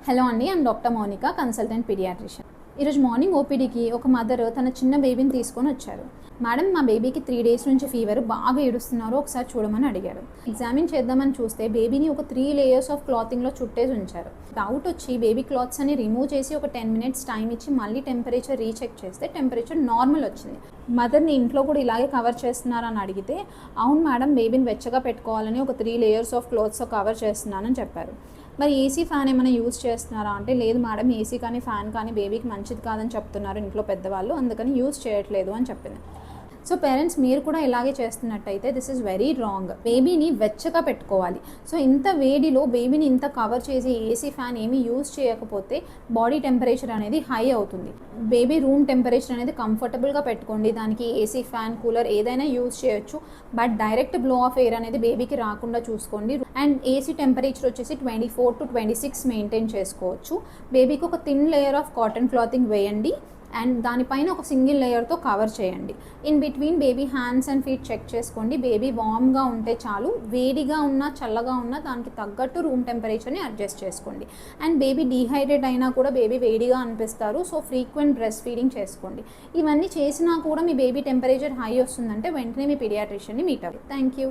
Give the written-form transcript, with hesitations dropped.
Hello అండి, I'm doctor Mounika, consultant paediatrician. ఈరోజు morning ఓపీడీకి ఒక మదర్ తన చిన్న బేబీని తీసుకొని వచ్చారు. మేడం, మా బేబీకి 3 days నుంచి ఫీవర్, బాగా ఏడుస్తున్నారు, ఒకసారి చూడమని అడిగారు. ఎగ్జామిన్ చేద్దామని చూస్తే బేబీని ఒక 3 layers ఆఫ్ క్లాతింగ్లో చుట్టేసి ఉంచారు. డౌట్ వచ్చి బేబీ క్లాత్స్ అని రిమూవ్ చేసి ఒక 10 minutes టైం ఇచ్చి మళ్ళీ టెంపరేచర్ రీచెక్ చేస్తే టెంపరేచర్ నార్మల్ వచ్చింది. మదర్ని ఇంట్లో కూడా ఇలాగే కవర్ చేస్తున్నారని అడిగితే, అవును మేడం, బేబీని వెచ్చగా పెట్టుకోవాలని ఒక 3 layers ఆఫ్ క్లాత్స్తో కవర్ చేస్తున్నానని చెప్పారు. మరి ఏసీ ఫ్యాన్ ఏమైనా యూజ్ చేస్తున్నారా అంటే, లేదు మేడం, ఏసీ కానీ ఫ్యాన్ కానీ బేబీకి మంచిది కాదని చెప్తున్నారు ఇంట్లో పెద్దవాళ్ళు, అందుకని యూజ్ చేయట్లేదు అని చెప్పింది. సో పేరెంట్స్, మీరు కూడా ఇలాగే చేస్తున్నట్టయితే దిస్ ఈజ్ వెరీ రాంగ్. బేబీని వెచ్చగా పెట్టుకోవాలి. సో ఇంత వేడిలో బేబీని ఇంత కవర్ చేసి ఏసీ ఫ్యాన్ ఏమీ యూజ్ చేయకపోతే బాడీ టెంపరేచర్ అనేది హై అవుతుంది. బేబీ రూమ్ టెంపరేచర్ అనేది కంఫర్టబుల్గా పెట్టుకోండి. దానికి ఏసీ ఫ్యాన్, కూలర్ ఏదైనా యూజ్ చేయొచ్చు, but direct blow of air అనేది బేబీకి రాకుండా చూసుకోండి. అండ్ ఏసీ టెంపరేచర్ వచ్చేసి 24 to 26 మెయింటైన్ చేసుకోవచ్చు. బేబీకి ఒక thin layer of cotton clothing వేయండి అండ్ దానిపైన ఒక సింగిల్ లేయర్తో కవర్ చేయండి. In between baby hands and feet check చేసుకోండి. బేబీ వామ్గా ఉంటే చాలు, వేడిగా ఉన్నా చల్లగా ఉన్నా దానికి తగ్గట్టు రూమ్ టెంపరేచర్ని అడ్జస్ట్ చేసుకోండి. అండ్ బేబీ డీహైడ్రేట్ అయినా కూడా బేబీ వేడిగా అనిపిస్తారు, సో ఫ్రీక్వెంట్ బ్రెస్ట్ ఫీడింగ్ చేసుకోండి. ఇవన్నీ చేసినా కూడా మీ బేబీ టెంపరేచర్ హై వస్తుందంటే వెంటనే మీ పీడియాట్రిషియన్ని మీట్ అవ్వండి. Thank you.